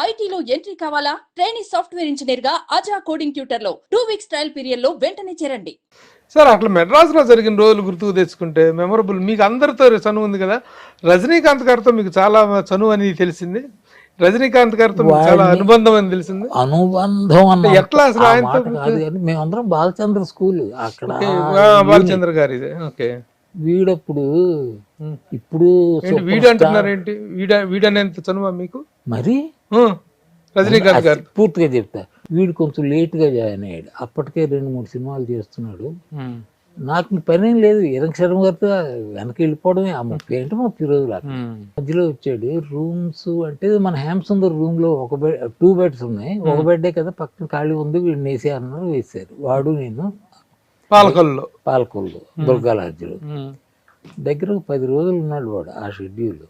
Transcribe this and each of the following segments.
ఐటీలో ఎంట్రీ కావాలా? Training software engineer గా అజా కోడింగ్ ట్యూటర్ లో 2 వీక్స్ ట్రయల్ పీరియడ్ లో వెంటనే చేరండి. సార్ అట్లా మెడ్రాస్లో జరిగిన రోజులు గుర్తుకు తెచ్చుకుంటే మెమొరబుల్, మీకు అందరితో చనువు ఉంది కదా, రజనీకాంత్ గారితో మీకు చాలా చనువు అని తెలిసింది, రజనీకాంత్ గారితో మీకు చాలా అనుబంధం అని తెలిసింది. అనుబంధం అన్న ఎట్లా అసలు ఆయనతో? మేమందరం బాలచంద్ర స్కూల్ అక్కడ బాలచంద్ర గారి. ఓకే, వీడప్పుడు ఇప్పుడు వీడు అంటున్నారు ఏంటి? వీడనేంత చనువా మీకు మరి? రజనీకాంత్ గారు పూర్తిగా చెప్తా, వీడు కొంచెం లేట్గా జాయిన్ అయ్యాడు, అప్పటికే 2-3 సినిమాలు చేస్తున్నాడు. నాకు పనేం లేదు, ఇరంగ శర్మ గారితో వెనక వెళ్ళిపోవడమే. ఆ 30 రోజులు మధ్యలో వచ్చాడు. రూమ్స్ అంటే మన హేమసుందర్ రూమ్ లో 2 బెడ్స్ ఉన్నాయి, ఒక బెడ్డే కదా, పక్కన ఖాళీ ఉంది, వీడిని వేసే అన్నారు, వేసారు. వాడు నేను పాలకొల్లు దుర్గా లాడ్జిలో దగ్గర 10 రోజులు ఉన్నాడు వాడు. ఆ షెడ్యూల్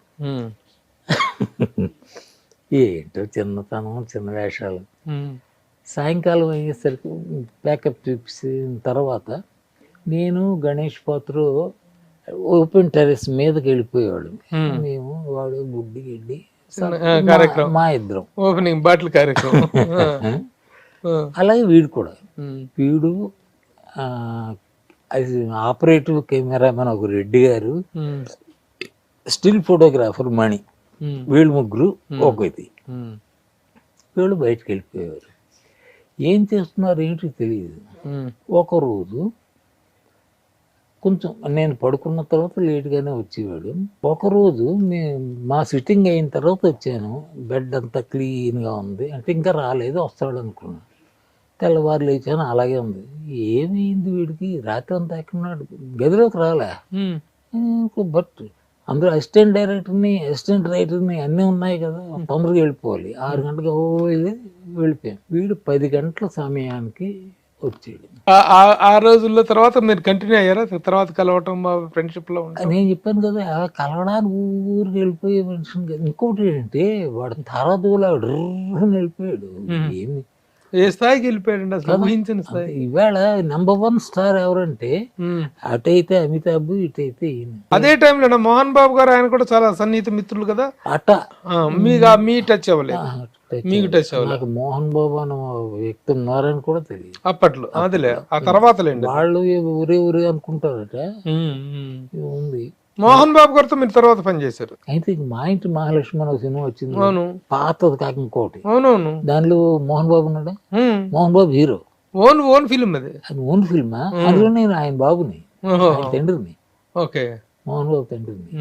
ఏంటో చిన్నతనం, చిన్న వేషాలు. సాయంకాలం అయ్యేసరికి ప్యాకప్ చూపిన తర్వాత నేను గణేష్ పాత్ర ఓపెన్ టెరెస్ మీదకి వెళ్ళిపోయేవాడు. మేము వాడు గుడ్డి గిడ్డి మా ఇద్దరం ఓపెనింగ్ బాటిల్ కార్యక్రమం. అలాగే వీడు కూడా, వీడు ఆపరేటివ్ కెమెరామెన్ ఒక రెడ్డి గారు, స్టిల్ ఫోటోగ్రాఫర్ మణి, వీళ్ళు ముగ్గురు ఒక ఇది. వీళ్ళు బయటకు వెళ్ళిపోయేవారు. ఏం చేస్తున్నారు ఏంటి తెలియదు. ఒకరోజు కొంచెం నేను పడుకున్న తర్వాత లేట్గానే వచ్చేవాడు. ఒకరోజు మా సిట్టింగ్ అయిన తర్వాత వచ్చాను, బెడ్ అంతా క్లీన్గా ఉంది, అంటే ఇంకా రాలేదు, వస్తాడు అనుకున్నాను. తెల్లవారు లేచాను, అలాగే ఉంది. ఏమైంది వీడికి, రాత్రి అంతా ఎక్కడున్నాడు, గదిలోకి రాలే. బట్ అందులో అసిస్టెంట్ రైటర్ని అన్నీ ఉన్నాయి కదా, తొందరగా వెళ్ళిపోవాలి. 6 గంటలకు వెళ్ళిపోయాం. వీడు 10 గంటల సమయానికి వచ్చాడు. ఆ రోజుల్లో తర్వాత మీరు కంటిన్యూ అయ్యారా? తర్వాత కలవటం ఫ్రెండ్షిప్ లో? నేను చెప్పాను కదా, వెళ్ళడానికి ఊరికి వెళ్ళిపోయే మనిషిని కదా. ఇంకోటి ఏంటంటే వాడు తర్వాత వెళ్ళిపోయాడు. ఏమి ఏ స్థాయికి వెళ్ళిపోయాడు అసలు ఊహించిన స్థాయి. ఇవాళ నెంబర్ 1 స్టార్ ఎవరంటే అటైతే అమితాబ్, ఇటైతే ఈయన. అదే టైంలో మోహన్ బాబు గారు, ఆయన కూడా చాలా సన్నిహిత మిత్రులు కదా. మీ టచ్ అవ్వలేదు? మీకు టచ్ అవ్వలేదు. నాకు మోహన్ బాబు అని వ్యక్తి ఉన్నారని కూడా తెలియదు అప్పట్లో. అదిలే, ఆ తర్వాత వాళ్ళు ఊరే అనుకుంటారట. ఉంది. మోహన్ బాబు గారితో మీరు తర్వాత పని చేశారు. అయితే మా ఇంటి మహాలక్ష్మి ఒక సినిమా వచ్చింది, పాతది కాక ఇంకోటి. అవునవును. దానిలో మోహన్ బాబు ఉన్నాడా? Mohan Babu hero. Own film అది ఫిల్మా? అందులో నేను ఆయన బాబుని, తండ్రిని. ఓకే, మోహన్ బాబు తండ్రిని.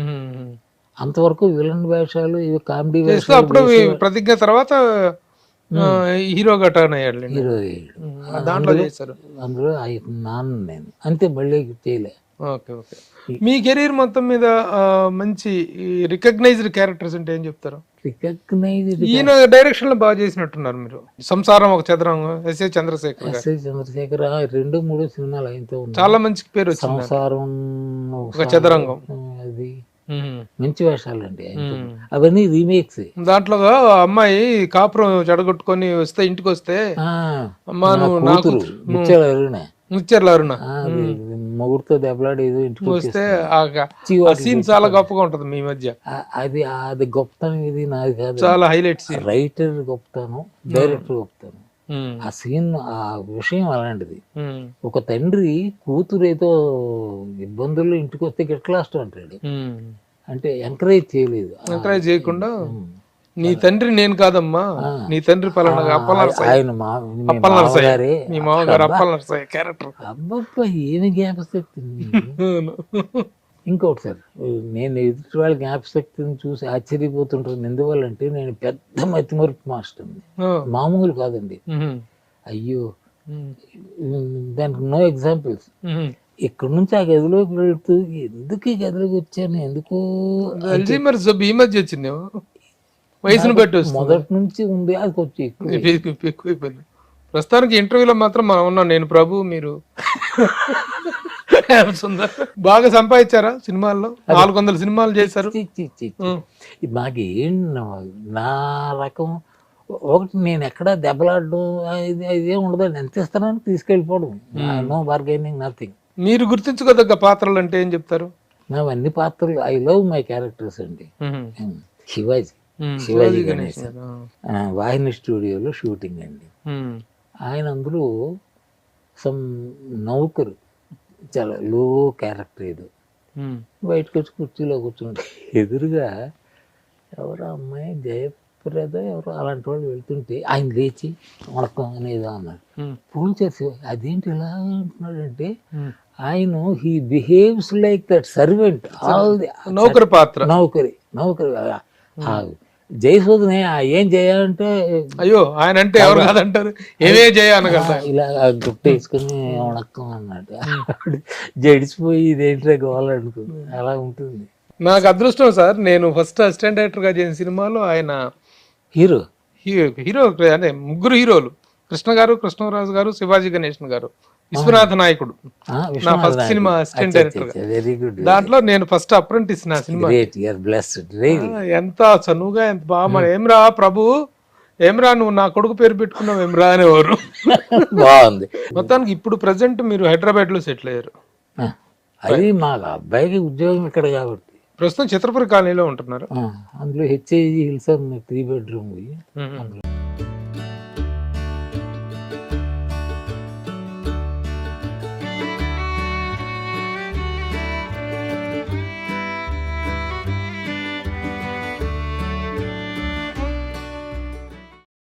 అంతవరకు విలన్ వేషాలు, ఇవి కామెడీ వేషాలు. అప్పుడు ప్రతిజ్ఞ తర్వాత హీరోగా టర్న్ అయ్యాడు. హీరో దాంట్లో చేశారు. అందులో నాన్న నేను అంతే, మళ్ళీ చేయలే. Okay okay. మీ కెరీర్ మొత్తం మీద మంచి రికగ్నైజ్డ్ క్యారెక్టర్స్ అంటే ఏం చెప్తారు? రికగ్నైజ్డ్ ఈయన డైరెక్షన్ లో బాగా చేసినట్టున్నారు మీరు. సంసారం ఒక చదరంగం, ఎస్ఏ చంద్రశేఖర్ 2-3 సినిమాలు ఆయనతో చాలా మంచి పేరు వచ్చింది. సంసారం, ఒక చదరంగం, అది మంచి వేషాలు అండి. అవన్నీ రీమేక్స్. దాంట్లో అమ్మాయి కాపురం చెడగొట్టుకొని వస్తే, ఇంటికి వస్తే అమ్మా నువ్వు నాకు ముచ్చర్ల అరుణ మొగుడుతో దెబ్బలాడి ఇంటికి వస్తే ఆ సీన్ చాలా గొప్పగా ఉంటది మీ మధ్య. అది గొప్పతనం, ఇది నాది కాదు, చాలా హైలైట్ సీన్. రైటర్ గొప్పతనం, డైరెక్టర్ గొప్పతనం. ఆ సీన్, ఆ విషయం అలాంటిది. ఒక తండ్రి కూతురు ఏదో ఇబ్బందుల్లో ఇంటికి వస్తే గిట్లాస్ట్ అంటాడు, అంటే ఎంకరేజ్ చేయలేదు. ఎంకరేజ్ చేయకుండా నీ తండ్రి నేను కాదమ్మా, నీ తండ్రి పలానా ఆయన మీ మామగారు అప్పలనరసాయి క్యారెక్టర్. అబ్బబ్బా ఏమి జ్ఞాపశక్తి. ఇంకోటి సార్, నేను ఎదుటి వాళ్ళ జ్ఞాపశక్తిని చూసి ఆశ్చర్యపోతుంటాను. ఎందువల్లంటే నేను పెద్ద మతిమరుపు మాస్టర్ని, మామూలు కాదండి. అయ్యో, దానికి నో ఎగ్జాంపుల్స్. ఇక్కడ నుంచి ఆ గదిలోకి వెళ్తూ ఎందుకు ఈ గదిలోకి వచ్చాను, ఎందుకు ఈ మధ్య వచ్చింది, వయసును బట్టి మొదటి నుంచి ఉంది, అది కొంచెం ఎక్కువైపోయింది. ప్రస్తుతానికి ఇంటర్వ్యూలో మాత్రం మనం ఉన్నాం, నేను ప్రభు, మీరు బాగా సంపాదించారా సినిమాల్లో? 400 సినిమాలు చేశారు. మాకేం నా రకం ఒకటి, నేను ఎక్కడ దెబ్బలాడడం ఇదేం ఉండదండి. ఎంత ఇస్తానని తీసుకెళ్ళిపోవడం, నో బార్గెనింగ్, నథింగ్. మీరు గుర్తించుకోదగ్గ పాత్రలు అంటే ఏం చెప్తారు? మేము అన్ని పాత్రలు, ఐ లవ్ మై క్యారెక్టర్స్ అండి. శివాజీ శివాజీ గణేశన్ వాహిని స్టూడియోలో షూటింగ్ అండి. ఆయన అందులో సమ్ నౌకరు చాలా లో క్యారెక్టర్ ఏదో బయటకు వచ్చి కుర్చీలో కూర్చుంటే ఎదురుగా ఎవరో అమ్మాయి జయప్రద ఎవరో అలాంటి వాళ్ళు వెళ్తుంటే ఆయన లేచి వణకం అనేదో అన్నారు. ఫోన్ చేసి అదేంటి ఇలా అంటున్నాడంటే ఆయన he behaves like that servant నౌకరి పాత్ర నౌకరి జయసూదని ఏం చేయాలంటే అయ్యో ఆయన అంటే ఎవరు కాదంటారు ఏమే చేయాలి కదా ఇలా గుట్ట వేసుకుని వణక్కం అన్నట్టు జడిచిపోయి ఇదేంటే గోవాలనుకుంది అలా ఉంటుంది. నాకు అదృష్టం సార్, నేను ఫస్ట్ అసిస్టెంట్ డైరెక్టర్ గా చేసిన సినిమాలో ఆయన హీరో హీరో అంటే ముగ్గురు హీరోలు, కృష్ణ గారు, కృష్ణరాజు గారు, శివాజీ గణేశన్ గారు, విశ్వనాథ నాయకుడు నా first cinema assistant director. Very good. దాంట్లో నేను ఫస్ట్ అప్రెంటిస్ నా సినిమా. ఎంత చనువుగా ఎంత బాగా ఏమ్రా ప్రభు ఏమ్రా నువ్వు నా కొడుకు పేరు పెట్టుకున్నావు ఏమ్రా అనేవారు. బాగుంది. మొత్తానికి ఇప్పుడు ప్రెసెంట్ మీరు హైదరాబాద్ లో సెటిల్ అయ్యారు. అది మా అబ్బాయికి ఉద్యోగం ఇక్కడ కాబట్టి ప్రస్తుతం చిత్రపురి కాలనీలో ఉంటున్నారు. అందులో HIG హిల్స్ 3 బెడ్రూమ్.